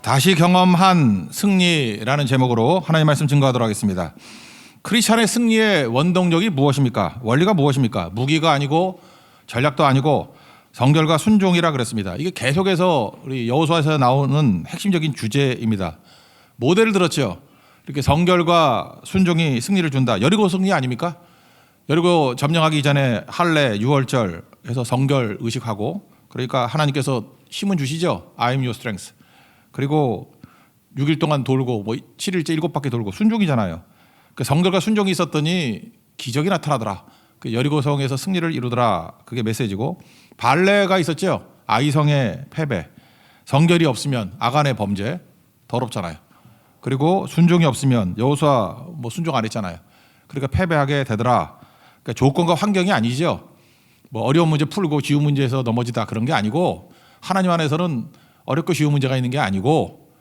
다시 경험한 승리라는 제목으로 하나님 말씀 증거하도록 하겠습니다. 크리스찬의 승리의 원동력이 무엇입니까? 원리가 무엇입니까? 무기가 아니고 전략도 아니고 성결과 순종이라 그랬습니다. 이게 계속해서 우리 여호수아에서 나오는 핵심적인 주제입니다. 모델을 들었죠. 이렇게 성결과 순종이 승리를 준다. 여리고 승리 아닙니까? 여리고 점령하기 전에 할례 6월절 해서 성결 의식하고, 그러니까 하나님께서 힘은 주시죠. I am your strength. 그리고 6일 동안 돌고 7일째 7바퀴 돌고 순종이잖아요. 그 성결과 순종이 있었더니 기적이 나타나더라. 그 여리고성에서 승리를 이루더라. 그게 메시지고, 발레가 있었죠. 아이성의 패배. 성결이 없으면 아간의 범죄, 더럽잖아요. 그리고 순종이 없으면 여호수아 순종 안 했잖아요. 그러니까 패배하게 되더라. 그러니까 조건과 환경이 아니죠. 어려운 문제 풀고 쉬운 문제에서 넘어지다 그런 게 아니고, 하나님 안에서는 어렵고 쉬운 문제가 있는 게 아니고,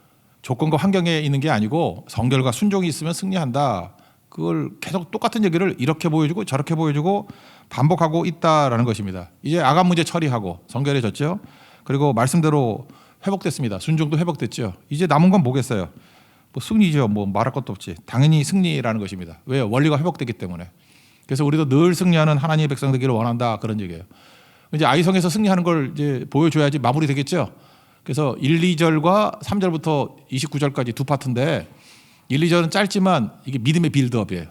조건과 환경에 있는 게 아니고, 성결과 순종이 있으면 승리한다. 그걸 계속 똑같은 얘기를 이렇게 보여주고 저렇게 보여주고 반복하고 있다라는 것입니다. 이제 아간 문제 처리하고 성결해졌죠. 그리고 말씀대로 회복됐습니다. 순종도 회복됐죠. 이제 남은 건 뭐겠어요? 승리죠. 말할 것도 없지. 당연히 승리라는 것입니다. 왜요? 원리가 회복됐기 때문에. 그래서 우리도 늘 승리하는 하나님의 백성 되기를 원한다, 그런 얘기예요. 이제 아이성에서 승리하는 걸 이제 보여줘야지 마무리 되겠죠. 그래서 1, 2절과 3절부터 29절까지 두 파트인데, 1, 2절은 짧지만 이게 믿음의 빌드업이에요.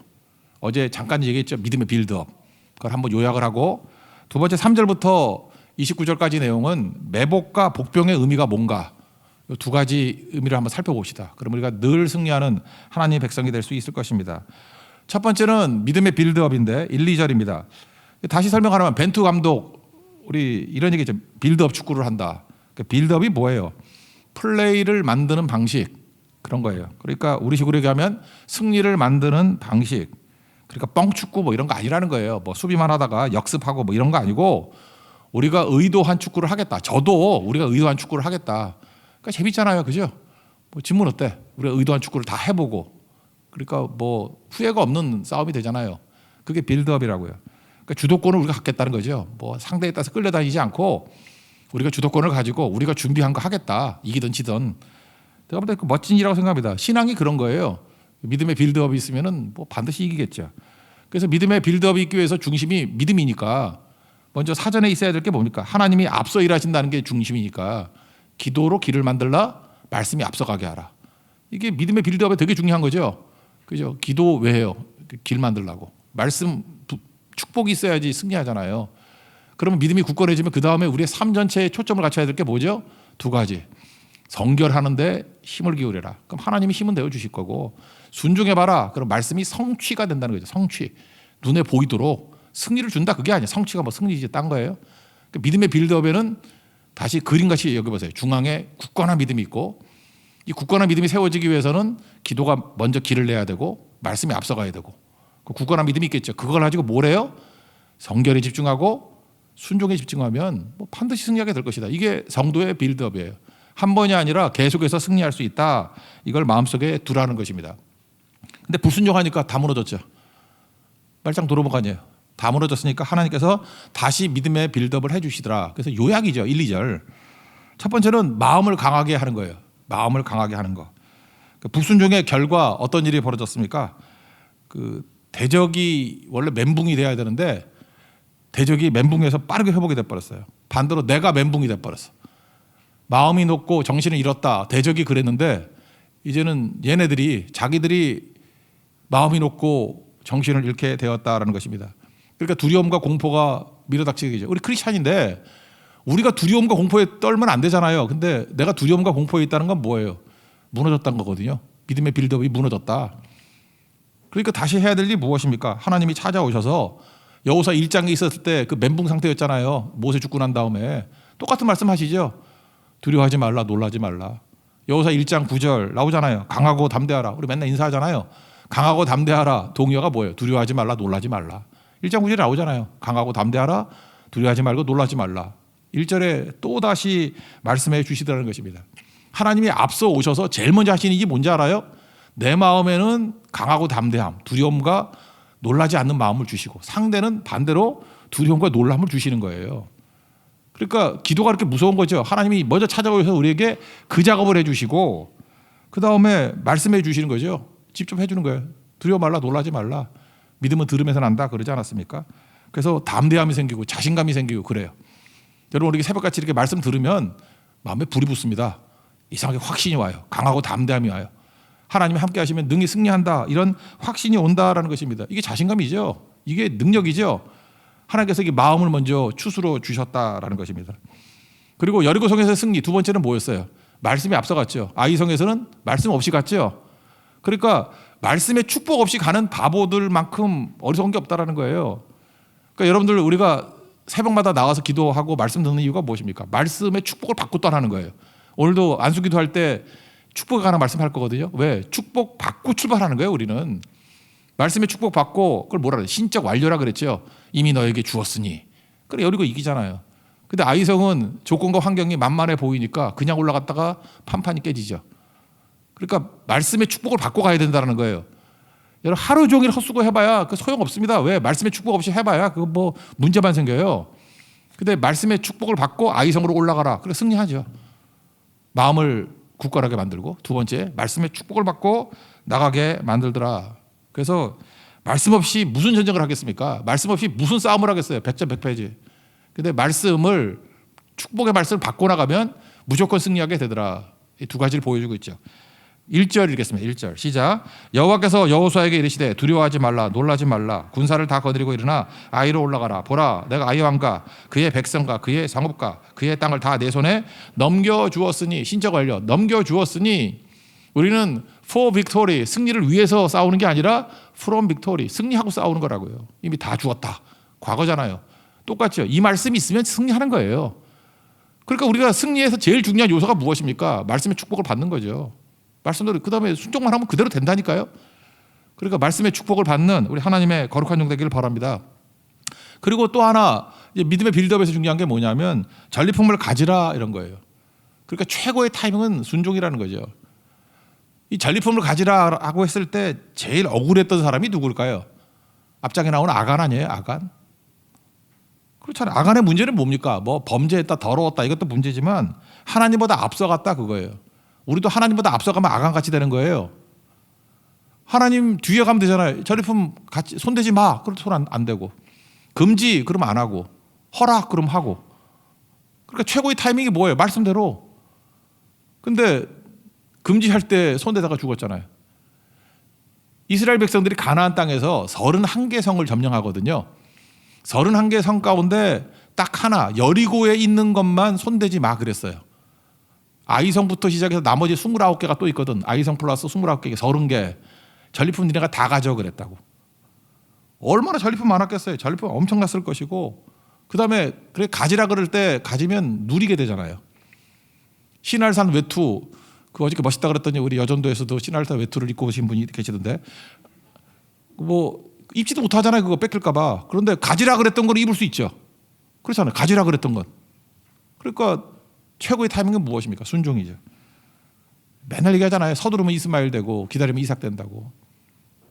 어제 잠깐 얘기했죠. 믿음의 빌드업. 그걸 한번 요약을 하고, 두 번째 3절부터 29절까지 내용은 매복과 복병의 의미가 뭔가, 이 두 가지 의미를 한번 살펴봅시다. 그럼 우리가 늘 승리하는 하나님의 백성이 될 수 있을 것입니다. 첫 번째는 믿음의 빌드업인데 1, 2절입니다. 다시 설명하려면 벤투 감독, 우리 이런 얘기죠. 빌드업 축구를 한다. 빌드업이 뭐예요? 플레이를 만드는 방식, 그런 거예요. 그러니까 우리식으로 얘기하면 승리를 만드는 방식. 그러니까 뻥축구 이런 거 아니라는 거예요. 수비만 하다가 역습하고 이런 거 아니고, 우리가 의도한 축구를 하겠다. 저도 우리가 의도한 축구를 하겠다. 그러니까 재밌잖아요, 그죠? 질문 어때? 우리가 의도한 축구를 다 해보고, 그러니까 후회가 없는 싸움이 되잖아요. 그게 빌드업이라고요. 그러니까 주도권을 우리가 갖겠다는 거죠. 상대에 따라서 끌려다니지 않고 우리가 주도권을 가지고 우리가 준비한 거 하겠다. 이기든 지든. 제가 볼 때 멋진 일이라고 생각합니다. 신앙이 그런 거예요. 믿음의 빌드업이 있으면은 반드시 이기겠죠. 그래서 믿음의 빌드업이 있기 위해서 중심이 믿음이니까 먼저 사전에 있어야 될 게 뭡니까? 하나님이 앞서 일하신다는 게 중심이니까, 기도로 길을 만들라, 말씀이 앞서가게 하라. 이게 믿음의 빌드업에 되게 중요한 거죠. 그죠? 기도 왜 해요? 길 만들라고. 말씀, 축복이 있어야지 승리하잖아요. 그러면 믿음이 굳건해지면 그 다음에 우리의 삶 전체에 초점을 갖춰야 될 게 뭐죠? 두 가지. 성결하는데 힘을 기울여라. 그럼 하나님이 힘은 내어 주실 거고, 순종해봐라. 그럼 말씀이 성취가 된다는 거죠. 성취. 눈에 보이도록 승리를 준다. 그게 아니야. 성취가 승리지 딴 거예요. 그러니까 믿음의 빌드업에는 다시 그림같이 여겨보세요. 중앙에 굳건한 믿음이 있고, 이 굳건한 믿음이 세워지기 위해서는 기도가 먼저 길을 내야 되고, 말씀이 앞서가야 되고, 그 굳건한 믿음이 있겠죠. 그걸 가지고 뭘 해요? 성결에 집중하고 순종에 집중하면 반드시 승리하게 될 것이다. 이게 성도의 빌드업이에요. 한 번이 아니라 계속해서 승리할 수 있다. 이걸 마음속에 두라는 것입니다. 근데 불순종하니까 다 무너졌죠. 말짱 도로목 아니에요. 다 무너졌으니까 하나님께서 다시 믿음의 빌드업을 해주시더라. 그래서 요약이죠. 1, 2절. 첫 번째는 마음을 강하게 하는 거예요. 마음을 강하게 하는 거. 불순종의 결과 어떤 일이 벌어졌습니까? 대적이 원래 멘붕이 돼야 되는데, 대적이 멘붕에서 빠르게 회복이 돼버렸어요. 반대로 내가 멘붕이 돼버렸어. 마음이 높고 정신을 잃었다. 대적이 그랬는데, 이제는 얘네들이 자기들이 마음이 높고 정신을 잃게 되었다라는 것입니다. 그러니까 두려움과 공포가 밀어닥치게 되죠. 우리 크리스찬인데 우리가 두려움과 공포에 떨면 안 되잖아요. 근데 내가 두려움과 공포에 있다는 건 뭐예요? 무너졌다는 거거든요. 믿음의 빌드업이 무너졌다. 그러니까 다시 해야 될 일이 무엇입니까? 하나님이 찾아오셔서 여호수아 1장에 있었을 때 그 멘붕 상태였잖아요. 모세 죽고 난 다음에 똑같은 말씀 하시죠. 두려워하지 말라, 놀라지 말라. 여호수아 1장 9절 나오잖아요. 강하고 담대하라. 우리 맨날 인사하잖아요. 강하고 담대하라. 동의어가 뭐예요? 두려워하지 말라, 놀라지 말라. 1장 9절에 나오잖아요. 강하고 담대하라, 두려워하지 말고 놀라지 말라. 1절에 또다시 말씀해 주시더라는 것입니다. 하나님이 앞서 오셔서 제일 먼저 하시는 일이 뭔지 알아요? 내 마음에는 강하고 담대함, 두려움과 놀라지 않는 마음을 주시고, 상대는 반대로 두려움과 놀람을 주시는 거예요. 그러니까 기도가 그렇게 무서운 거죠. 하나님이 먼저 찾아오셔서 우리에게 그 작업을 해주시고 그 다음에 말씀해 주시는 거죠. 직접 해주는 거예요. 두려워 말라, 놀라지 말라. 믿음은 들음에서 난다 그러지 않았습니까? 그래서 담대함이 생기고 자신감이 생기고 그래요. 여러분 우리 새벽같이 이렇게 말씀 들으면 마음에 불이 붙습니다. 이상하게 확신이 와요. 강하고 담대함이 와요. 하나님이 함께 하시면 능히 승리한다. 이런 확신이 온다라는 것입니다. 이게 자신감이죠. 이게 능력이죠. 하나님께서 이 마음을 먼저 추스러 주셨다라는 것입니다. 그리고 여리고성에서의 승리 두 번째는 뭐였어요? 말씀이 앞서갔죠. 아이성에서는 말씀 없이 갔죠. 그러니까 말씀의 축복 없이 가는 바보들만큼 어리석은 게 없다라는 거예요. 그러니까 여러분들 우리가 새벽마다 나와서 기도하고 말씀 듣는 이유가 무엇입니까? 말씀의 축복을 받고 떠나는 거예요. 오늘도 안수기도할 때 축복에 관한 말씀할 거거든요. 왜? 축복 받고 출발하는 거예요. 우리는 말씀의 축복 받고 그걸 뭐라 그래요? 신적 완료라 그랬죠. 이미 너에게 주었으니. 그래 여리고 이기잖아요. 근데 아이성은 조건과 환경이 만만해 보이니까 그냥 올라갔다가 판판이 깨지죠. 그러니까 말씀의 축복을 받고 가야 된다는 거예요. 여러분 하루 종일 헛수고 해봐야 그 소용 없습니다. 왜? 말씀의 축복 없이 해봐야 그거 뭐 문제만 생겨요. 근데 말씀의 축복을 받고 아이성으로 올라가라. 그래 승리하죠. 마음을 굳건하게 만들고 두 번째 말씀의 축복을 받고 나가게 만들더라. 그래서 말씀 없이 무슨 전쟁을 하겠습니까? 말씀 없이 무슨 싸움을 하겠어요? 100점 100패지. 근데 말씀을 축복의 말씀을 받고 나가면 무조건 승리하게 되더라. 이 두 가지를 보여주고 있죠. 1절 읽겠습니다. 1절 시작. 여호와께서 여호수아에게 이르시되 두려워하지 말라 놀라지 말라 군사를 다 거느리고 일어나 아이로 올라가라. 보라 내가 아이 왕과 그의 백성과 그의 상업과 그의 땅을 다 내 손에 넘겨주었으니 신적 완료 넘겨주었으니 우리는 for victory 승리를 위해서 싸우는 게 아니라 from victory 승리하고 싸우는 거라고요. 이미 다 주었다. 과거잖아요. 똑같죠. 이 말씀이 있으면 승리하는 거예요. 그러니까 우리가 승리에서 제일 중요한 요소가 무엇입니까? 말씀의 축복을 받는 거죠. 말씀대로 그 다음에 순종만 하면 그대로 된다니까요. 그러니까 말씀의 축복을 받는 우리 하나님의 거룩한 종 되기를 바랍니다. 그리고 또 하나 이제 믿음의 빌드업에서 중요한 게 뭐냐면 전리품을 가지라 이런 거예요. 그러니까 최고의 타이밍은 순종이라는 거죠. 이 전리품을 가지라고 했을 때 제일 억울했던 사람이 누굴까요? 앞장에 나오는 아간 아니에요? 아간? 그렇잖아요. 아간의 문제는 뭡니까? 뭐 범죄했다, 더러웠다 이것도 문제지만 하나님보다 앞서갔다 그거예요. 우리도 하나님보다 앞서가면 아간같이 되는 거예요. 하나님 뒤에 가면 되잖아요. 전리품 같이 손대지 마. 그럼 손 안 대고. 금지 그러면 안 하고. 허락 그러면 하고. 그러니까 최고의 타이밍이 뭐예요? 말씀대로. 근데 금지할 때 손대다가 죽었잖아요. 이스라엘 백성들이 가나안 땅에서 31개 성을 점령하거든요. 31개 성 가운데 딱 하나 여리고에 있는 것만 손대지 마 그랬어요. 아이성부터 시작해서 나머지 29개가 또 있거든. 아이성 플러스 29개, 30개. 전리품 니네가 다 가져 그랬다고. 얼마나 전리품 많았겠어요. 전리품 엄청났을 것이고 그다음에 그래 가지라 그럴 때 가지면 누리게 되잖아요. 신할산 외투 그 어저께 멋있다 그랬더니 우리 여전도에서도 신할산 외투를 입고 오신 분이 계시던데 뭐 입지도 못하잖아요. 그거 뺏길까 봐. 그런데 가지라 그랬던 걸 입을 수 있죠. 그렇잖아요. 가지라 그랬던 건. 그러니까 최고의 타이밍은 무엇입니까? 순종이죠. 맨날 얘기하잖아요. 서두르면 이스마엘 되고 기다리면 이삭 된다고.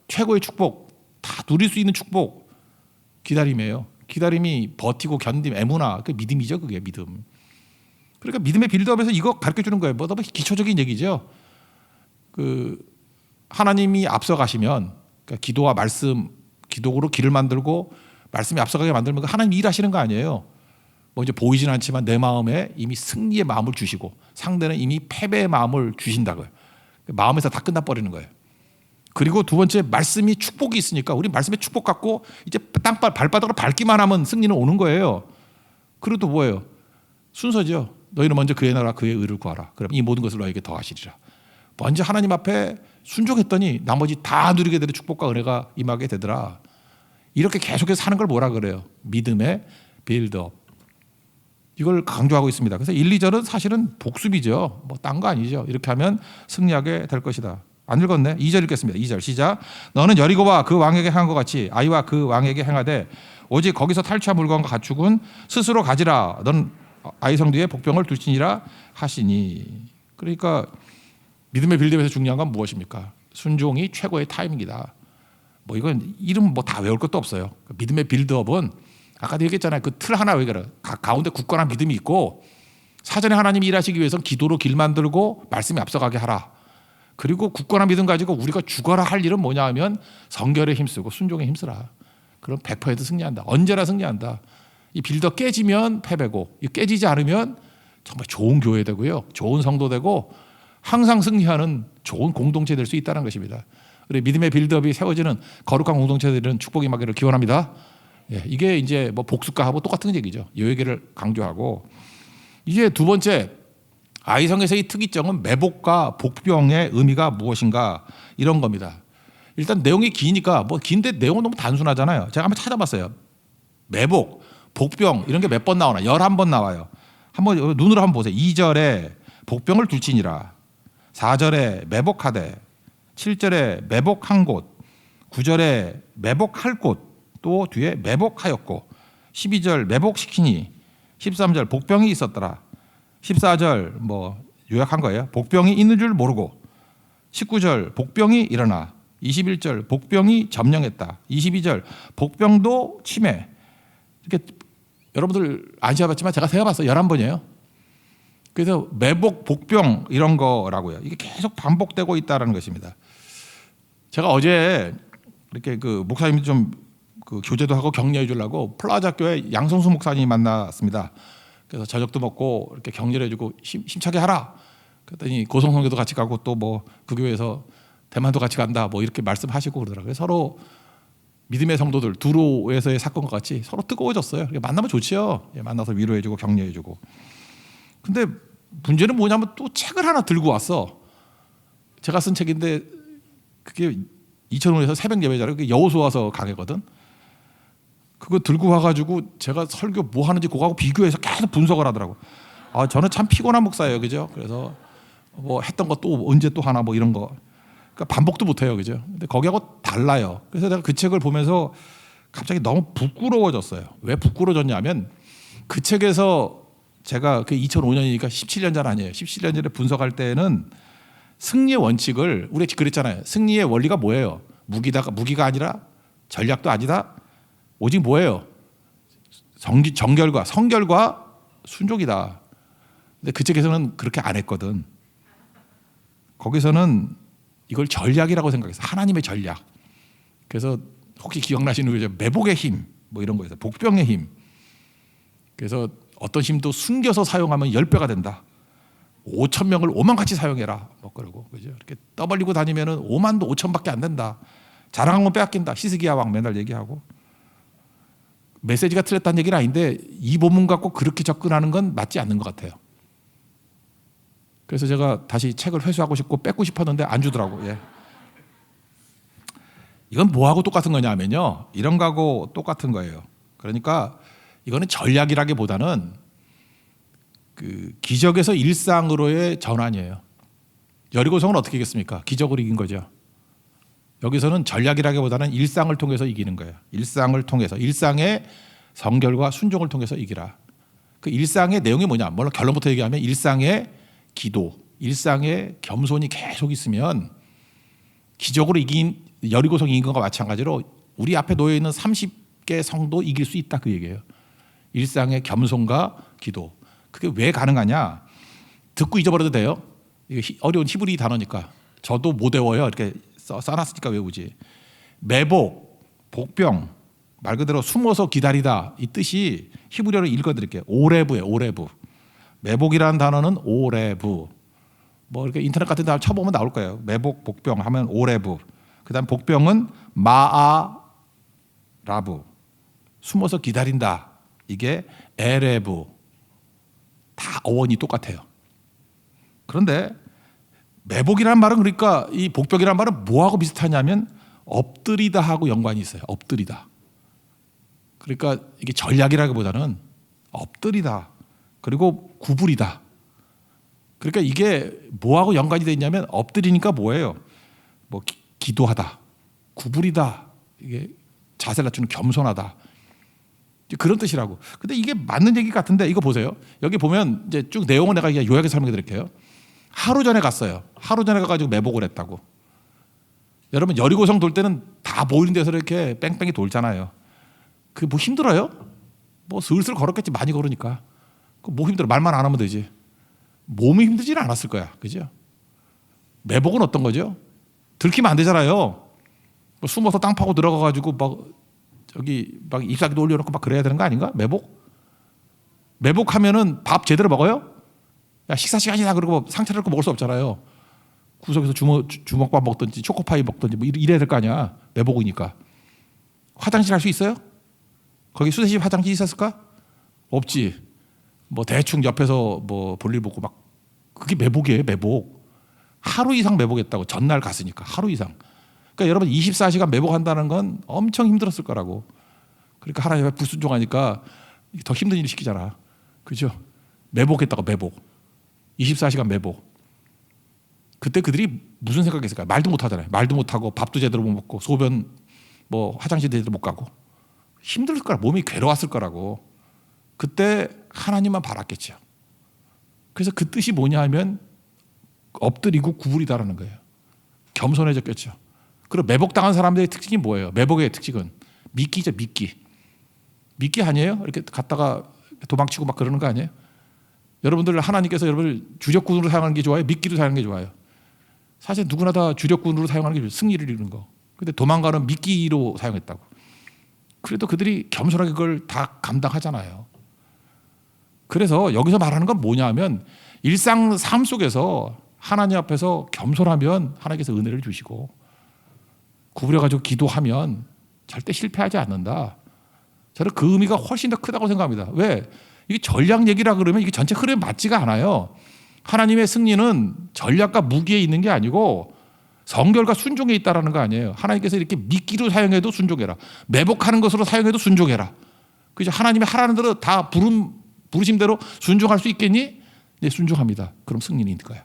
최고의 축복, 다 누릴 수 있는 축복 기다림이에요. 기다림이 버티고 견딤, 애무나 그 믿음이죠. 그게 믿음. 그러니까 믿음의 빌드업에서 이거 가르쳐주는 거예요. 뭐 너무 기초적인 얘기죠. 그 하나님이 앞서 가시면 그러니까 기도와 말씀, 기도로 길을 만들고 말씀이 앞서가게 만들면 하나님이 일하시는 거 아니에요. 뭐 이제 보이진 않지만 내 마음에 이미 승리의 마음을 주시고 상대는 이미 패배의 마음을 주신다고요. 마음에서 다 끝나버리는 거예요. 그리고 두 번째 말씀이 축복이 있으니까 우리 말씀의 축복 갖고 이제 발바닥으로 밟기만 하면 승리는 오는 거예요. 그리고 또 뭐예요? 순서죠. 너희는 먼저 그의 나라 그의 의를 구하라. 그럼 이 모든 것을 너에게 더하시리라. 먼저 하나님 앞에 순종했더니 나머지 다 누리게 되는 축복과 은혜가 임하게 되더라. 이렇게 계속해서 사는 걸 뭐라 그래요? 믿음의 빌드업. 이걸 강조하고 있습니다. 그래서 1, 2절은 사실은 복습이죠. 뭐 딴 거 아니죠. 이렇게 하면 승리하게 될 것이다. 안 읽었네. 2절 읽겠습니다. 2절 시작. 너는 여리고와 그 왕에게 행한 것 같이 아이와 그 왕에게 행하되 오직 거기서 탈취한 물건과 가축은 스스로 가지라. 넌 아이 성뒤에 복병을 둘지니라 하시니. 그러니까 믿음의 빌드업에서 중요한 건 무엇입니까? 순종이 최고의 타이밍이다. 뭐 이건 이름 뭐 다 외울 것도 없어요. 믿음의 빌드업은 아까도 얘기했잖아요. 그 틀 하나 외교를 가운데 굳건한 믿음이 있고 사전에 하나님이 일하시기 위해서는 기도로 길 만들고 말씀이 앞서가게 하라. 그리고 굳건한 믿음 가지고 우리가 죽어라 할 일은 뭐냐 하면 성결에 힘쓰고 순종에 힘쓰라. 그럼 100% 승리한다. 언제나 승리한다. 이 빌더 깨지면 패배고 깨지지 않으면 정말 좋은 교회 되고요. 좋은 성도 되고 항상 승리하는 좋은 공동체 될 수 있다는 것입니다. 우리 믿음의 빌드업이 세워지는 거룩한 공동체들은 축복이 임하기를 기원합니다. 예, 이게 이제 뭐 복수가하고 똑같은 얘기죠. 이 얘기를 강조하고 이제 두 번째 아이성에서의 특이점은 매복과 복병의 의미가 무엇인가 이런 겁니다. 일단 내용이 기니까 뭐 긴데 내용은 너무 단순하잖아요. 제가 한번 찾아봤어요. 매복, 복병 이런 게 몇 번 나오나? 11번 나와요. 한번 눈으로 한번 보세요. 2절에 복병을 둘지니라. 4절에 매복하되, 7절에 매복한 곳, 9절에 매복할 곳, 또 뒤에 매복하였고, 12절 매복시키니, 13절 복병이 있었더라. 14절 뭐 요약한 거예요. 복병이 있는 줄 모르고, 19절 복병이 일어나, 21절 복병이 점령했다. 22절 복병도 침해. 이렇게 여러분들 안 시험했지만 제가 세어봤어요. 11번이에요. 그래서 매복, 복병 이런 거라고요. 이게 계속 반복되고 있다는 것입니다. 제가 어제 이렇게 그 목사님 좀 그 교제도 하고 격려해 주려고 플라자 교회 양성수 목사님 만났습니다. 그래서 저녁도 먹고 이렇게 격려해 주고 힘차게 하라. 그랬더니 고성성교도 같이 가고 또 뭐 그 교회에서 대만도 같이 간다 뭐 이렇게 말씀하시고 그러더라고요. 서로 믿음의 성도들 두로에서의 사건과 같이 서로 뜨거워졌어요. 만나면 좋지요. 만나서 위로해주고 격려해주고. 근데 문제는 뭐냐면 또 책을 하나 들고 왔어. 제가 쓴 책인데 그게 2005년에서 새벽 예배자로 그게 여호수아서 강해거든. 그거 들고 와가지고 제가 설교 뭐 하는지 그거하고 비교해서 계속 분석을 하더라고. 아 저는 참 피곤한 목사예요, 그죠? 그래서 뭐 했던 거 또 언제 또 하나 뭐 이런 거. 그러니까 반복도 못해요, 그죠? 근데 거기하고 달라요. 그래서 내가 그 책을 보면서 갑자기 너무 부끄러워졌어요. 왜 부끄러워졌냐면 그 책에서 제가 그 2005년이니까 17년 전 아니에요. 17년 전에 분석할 때는 승리의 원칙을 우리가 그랬잖아요. 승리의 원리가 뭐예요? 무기가 아니라 전략도 아니다. 오직 뭐예요? 정결과 성결과 순종이다. 근데 그 책에서는 그렇게 안 했거든. 거기서는 이걸 전략이라고 생각해서 하나님의 전략. 그래서 혹시 기억나시는 거죠? 매복의 힘, 뭐 이런 거에서 복병의 힘. 그래서 어떤 힘도 숨겨서 사용하면 10배가 된다. 5천 명을 5만 같이 사용해라. 뭐 그러고 그죠? 이렇게 떠벌리고 다니면은 5만도 5천밖에 안 된다. 자랑한 건 빼앗긴다. 히스기야 왕 맨날 얘기하고. 메시지가 틀렸다는 얘기는 아닌데 이 본문 갖고 그렇게 접근하는 건 맞지 않는 것 같아요. 그래서 제가 다시 책을 회수하고 싶고 뺏고 싶었는데 안 주더라고. 예. 이건 뭐하고 똑같은 거냐면요. 이런 거하고 똑같은 거예요. 그러니까 이거는 전략이라기보다는 그 기적에서 일상으로의 전환이에요. 여리고성은 어떻게 이겼습니까? 기적으로 이긴 거죠. 여기서는 전략이라기보다는 일상을 통해서 이기는 거예요. 일상을 통해서 일상의 성결과 순종을 통해서 이기라. 그 일상의 내용이 뭐냐? 물론 결론부터 얘기하면 일상의 기도, 일상의 겸손이 계속 있으면 기적으로 이긴 여리고성 이긴 것과 마찬가지로 우리 앞에 놓여 있는 30개 성도 이길 수 있다 그 얘기예요. 일상의 겸손과 기도. 그게 왜 가능하냐? 듣고 잊어버려도 돼요. 이게 어려운 히브리 단어니까 저도 못 외워요. 이렇게 써놨으니까 외우지. 매복, 복병 말 그대로 숨어서 기다리다 이 뜻이 히브리어로 읽어드릴게요. 오레브예요. 오레브. 매복이라는 단어는 오레브. 뭐 이렇게 인터넷 같은 데 쳐보면 나올 거예요. 매복, 복병 하면 오레브. 그다음 복병은 마아라브. 숨어서 기다린다. 이게 에레브. 다 어원이 똑같아요. 그런데 매복이라는 말은 그러니까 이 복병이라는 말은 뭐하고 비슷하냐면 엎드리다 하고 연관이 있어요. 엎드리다. 그러니까 이게 전략이라기보다는 엎드리다. 그리고 구부리다. 그러니까 이게 뭐하고 연관이 돼 있냐면 엎드리니까 뭐예요? 뭐 기도하다, 구부리다, 이게 자세를 낮추는 겸손하다. 그런 뜻이라고. 근데 이게 맞는 얘기 같은데 이거 보세요. 여기 보면 이제 쭉 내용을 내가 요약해서 설명해 드릴게요. 하루 전에 갔어요. 하루 전에 가가지고 매복을 했다고. 여러분 여리고성 돌 때는 다 모이는 데서 이렇게 뺑뺑이 돌잖아요. 그게 뭐 힘들어요? 뭐 슬슬 걸었겠지. 많이 걸으니까. 뭐 힘들어. 말만 안 하면 되지. 몸이 힘들지는 않았을 거야. 그죠? 매복은 어떤 거죠? 들키면 안 되잖아요. 뭐 숨어서 땅 파고 들어가가지고 막 잎사귀도 올려놓고 막 그래야 되는 거 아닌가? 매복하면은 밥 제대로 먹어요? 야, 식사 시간이다 그러고 상처를 놓고 먹을 수 없잖아요. 구석에서 주먹밥 먹든지 초코파이 먹든지 뭐 이래야 될 거 아니야. 매복이니까. 화장실 할 수 있어요? 거기 수세식 화장실 있었을까? 없지. 뭐 대충 옆에서 뭐 볼일 보고 막 그게 매복이에요. 매복. 하루 이상 매복했다고. 전날 갔으니까 하루 이상. 그러니까 여러분 24시간 매복한다는 건 엄청 힘들었을 거라고. 그러니까 하나님 앞에 불순종하니까 더 힘든 일을 시키잖아. 그죠? 매복했다고. 매복. 24시간 매복. 그때 그들이 무슨 생각했을까? 말도 못 하잖아요. 말도 못 하고 밥도 제대로 못 먹고 소변 뭐 화장실 제대로 못 가고 힘들 거라. 몸이 괴로웠을 거라고. 그때 하나님만 바랐겠죠. 그래서 그 뜻이 뭐냐 하면 엎드리고 구부리다라는 거예요. 겸손해졌겠죠. 그리고 매복당한 사람들의 특징이 뭐예요? 매복의 특징은 미끼죠. 미끼 아니에요? 이렇게 갔다가 도망치고 막 그러는 거 아니에요? 여러분들 하나님께서 여러분을 주력군으로 사용하는 게 좋아요? 미끼로 사용하는 게 좋아요? 사실 누구나 다 주력군으로 사용하는 게 좋아요. 승리를 이루는 거. 근데 도망가는 미끼로 사용했다고. 그래도 그들이 겸손하게 그걸 다 감당하잖아요. 그래서 여기서 말하는 건 뭐냐 하면 일상 삶 속에서 하나님 앞에서 겸손하면 하나님께서 은혜를 주시고 구부려가지고 기도하면 절대 실패하지 않는다. 저는 그 의미가 훨씬 더 크다고 생각합니다. 왜? 이게 전략 얘기라 그러면 이게 전체 흐름에 맞지가 않아요. 하나님의 승리는 전략과 무기에 있는 게 아니고 성결과 순종에 있다라는 거 아니에요. 하나님께서 이렇게 미끼로 사용해도 순종해라. 매복하는 것으로 사용해도 순종해라. 그죠? 하나님이 하라는 대로 다 부르신 대로 순종할 수 있겠니? 네, 순종합니다. 그럼 승리는 있는 거야.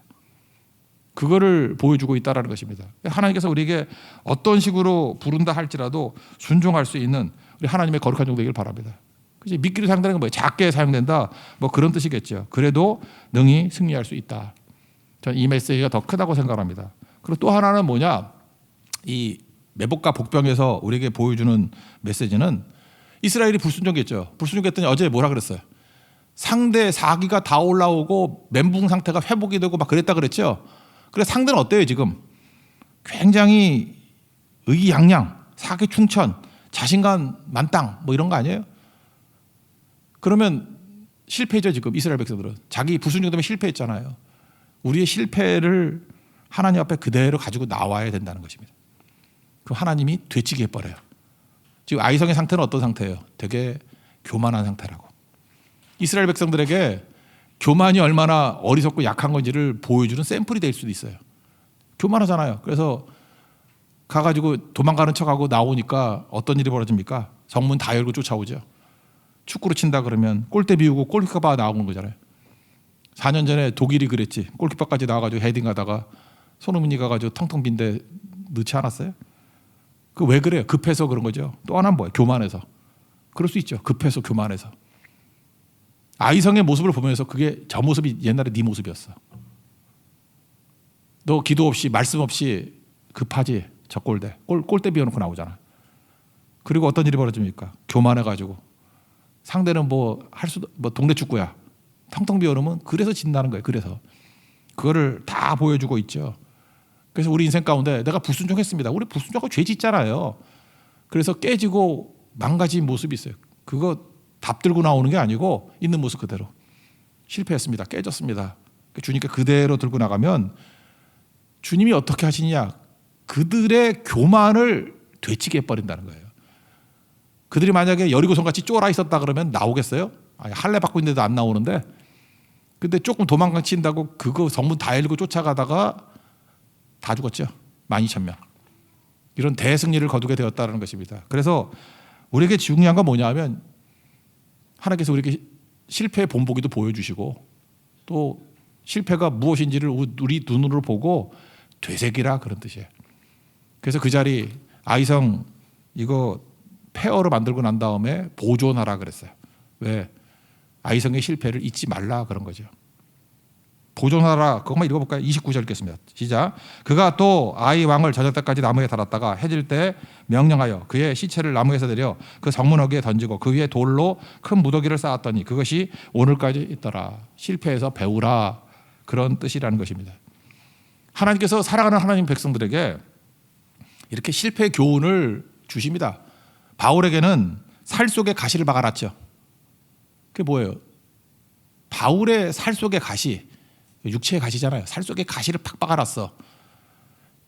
그거를 보여주고 있다라는 것입니다. 하나님께서 우리에게 어떤 식으로 부른다 할지라도 순종할 수 있는 우리 하나님의 거룩한 종 되기를 바랍니다. 그치? 미끼로 사용되는 건 뭐예요? 작게 사용된다. 뭐 그런 뜻이겠죠. 그래도 능히 승리할 수 있다. 저는 이 메시지가 더 크다고 생각합니다. 그리고 또 하나는 뭐냐? 이 매복과 복병에서 우리에게 보여주는 메시지는 이스라엘이 불순종했죠. 불순종했더니 어제 뭐라 그랬어요? 상대 사기가 다 올라오고 멘붕 상태가 회복이 되고 막 그랬다 그랬죠. 그래서 상대는 어때요 지금? 굉장히 의기양양, 사기 충천, 자신감 만땅 뭐 이런 거 아니에요? 그러면 실패죠 지금 이스라엘 백성들은. 자기 불순종 때문에 실패했잖아요. 우리의 실패를 하나님 앞에 그대로 가지고 나와야 된다는 것입니다. 그럼 하나님이 되치게 해버려요. 지금 아이성의 상태는 어떤 상태예요? 되게 교만한 상태라고. 이스라엘 백성들에게 교만이 얼마나 어리석고 약한 건지를 보여주는 샘플이 될 수도 있어요. 교만하잖아요. 그래서 가가지고 도망가는 척하고 나오니까 어떤 일이 벌어집니까? 정문 다 열고 쫓아오죠. 축구로 친다 그러면 골대 비우고 골키퍼가 나오는 거잖아요. 4년 전에 독일이 그랬지. 골키퍼까지 나와가지고 헤딩하다가 손흥민이 가가지고 텅텅 빈데 넣지 않았어요? 그 왜 그래요? 급해서 그런 거죠. 또 하나는 뭐예요? 교만해서. 그럴 수 있죠. 급해서 교만해서. 아이성의 모습을 보면서 그게 저 모습이 옛날에 네 모습이었어. 너 기도 없이 말씀 없이 급하지. 저 골대 비워놓고 나오잖아. 그리고 어떤 일이 벌어집니까? 교만해가지고 상대는 뭐 동네 축구야. 텅텅 비워놓으면 그래서 진다는 거예요. 그래서 그거를 다 보여주고 있죠. 그래서 우리 인생 가운데 내가 불순종했습니다. 우리 불순종하고 죄 짓잖아요. 그래서 깨지고 망가진 모습이 있어요. 그거 답 들고 나오는 게 아니고 있는 모습 그대로 실패했습니다. 깨졌습니다. 주님께 그대로 들고 나가면 주님이 어떻게 하시냐? 그들의 교만을 되치게 해버린다는 거예요. 그들이 만약에 여리고성 같이 쫄아 있었다 그러면 나오겠어요? 아니, 할례 받고 있는데도 안 나오는데 근데 조금 도망친다고 그거 성문 다 열고 쫓아가다가 다 죽었죠. 12,000명. 이런 대승리를 거두게 되었다는 것입니다. 그래서 우리에게 중요한 건 뭐냐 하면 하나님께서 우리에게 실패의 본보기도 보여주시고 또 실패가 무엇인지를 우리 눈으로 보고 되새기라 그런 뜻이에요. 그래서 그 자리 아이성 이거 폐허로 만들고 난 다음에 보존하라 그랬어요. 왜? 아이성의 실패를 잊지 말라 그런 거죠. 보존하라. 그것만 읽어볼까요? 29절 읽겠습니다. 시작. 그가 또 아이 왕을 저녁 때까지 나무에 달았다가 해질 때 명령하여 그의 시체를 나무에서 내려 그 성문어기에 던지고 그 위에 돌로 큰 무더기를 쌓았더니 그것이 오늘까지 있더라. 실패해서 배우라. 그런 뜻이라는 것입니다. 하나님께서 사랑하는 하나님 백성들에게 이렇게 실패의 교훈을 주십니다. 바울에게는 살 속에 가시를 박아놨죠. 그게 뭐예요? 바울의 살 속에 가시, 육체의 가시잖아요. 살 속에 가시를 팍 박아놨어.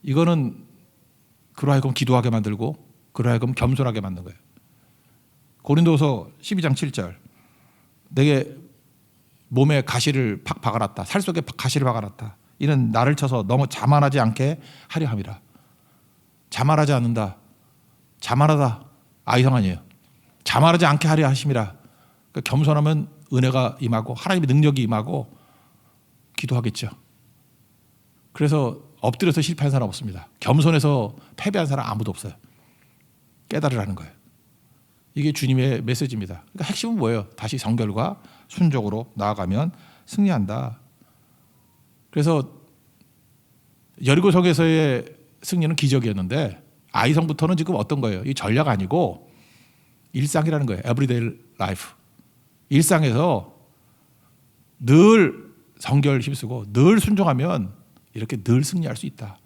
이거는 그러하여금 기도하게 만들고 그러하여금 겸손하게 만든 거예요. 고린도서 12장 7절 내게 몸에 가시를 팍 박아놨다. 살 속에 가시를 박아놨다. 이는 나를 쳐서 너무 자만하지 않게 하려 함이라. 자만하지 않는다. 자만하다. 아이성 아니에요. 자만하지 않게 하려 하심이라. 그러니까 겸손하면 은혜가 임하고 하나님의 능력이 임하고 기도하겠죠. 그래서 엎드려서 실패한 사람 없습니다. 겸손해서 패배한 사람 아무도 없어요. 깨달으라는 거예요. 이게 주님의 메시지입니다. 그러니까 핵심은 뭐예요? 다시 성결과 순종으로 나아가면 승리한다. 그래서 여리고성에서의 승리는 기적이었는데 아이성부터는 지금 어떤 거예요? 이 전략 아니고 일상이라는 거예요. Everyday life. 일상에서 늘 성결 힘쓰고 늘 순종하면 이렇게 늘 승리할 수 있다.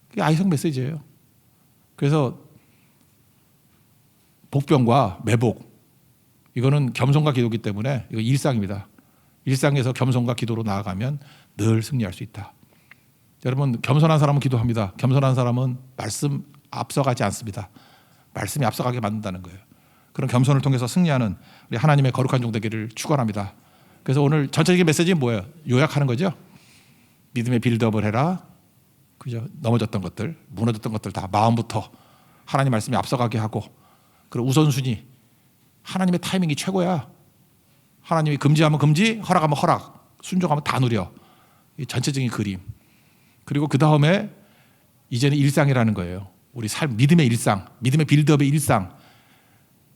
그게 아이성 메시지예요. 그래서 복병과 매복 이거는 겸손과 기도이기 때문에 이거 일상입니다. 일상에서 겸손과 기도로 나아가면 늘 승리할 수 있다. 여러분 겸손한 사람은 기도합니다. 겸손한 사람은 말씀 앞서가지 않습니다. 말씀이 앞서가게 만든다는 거예요. 그런 겸손을 통해서 승리하는 우리 하나님의 거룩한 종 되기를 축원합니다. 그래서 오늘 전체적인 메시지는 뭐예요? 요약하는 거죠. 믿음의 빌드업을 해라. 그죠? 넘어졌던 것들, 무너졌던 것들 다 마음부터 하나님 말씀이 앞서가게 하고 그리고 우선순위 하나님의 타이밍이 최고야. 하나님이 금지하면 금지, 허락하면 허락, 순종하면 다 누려. 이 전체적인 그림. 그리고 그 다음에 이제는 일상이라는 거예요. 우리 삶, 믿음의 일상, 믿음의 빌드업의 일상.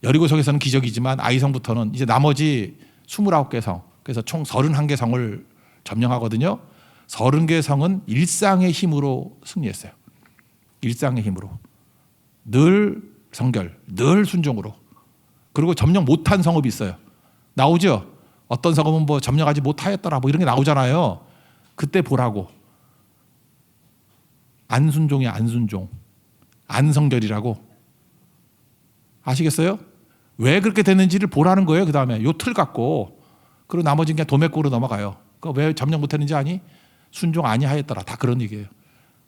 여리고성에서는 기적이지만 아이성부터는 이제 나머지 29개 성, 그래서 총 31개 성을 점령하거든요. 30개 성은 일상의 힘으로 승리했어요. 일상의 힘으로. 늘 성결, 늘 순종으로. 그리고 점령 못한 성읍이 있어요. 나오죠? 어떤 성읍은 뭐 점령하지 못하였더라 뭐 이런 게 나오잖아요. 그때 보라고. 안순종이야, 안순종. 안성결이라고. 아시겠어요? 왜 그렇게 됐는지를 보라는 거예요. 그 다음에 요 틀 갖고 그리고 나머지는 그냥 도매꼬로 넘어가요. 왜 점령 못했는지 아니? 순종 아니하였더라. 다 그런 얘기예요.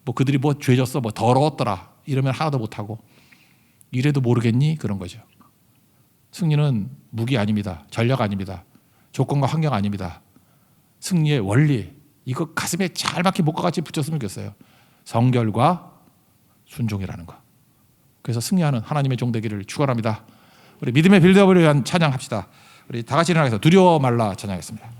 뭐 그들이 뭐 죄졌어, 뭐 더러웠더라. 이러면 하나도 못하고 이래도 모르겠니? 그런 거죠. 승리는 무기 아닙니다. 전략 아닙니다. 조건과 환경 아닙니다. 승리의 원리 이거 가슴에 잘 박힌 목과 같이 붙였으면 좋겠어요. 성결과 순종이라는 거. 그래서 승리하는 하나님의 종 되기를 축원합니다. 우리 믿음의 빌드업을 위한 찬양합시다. 우리 다 같이 일어나서 두려워 말라 찬양하겠습니다.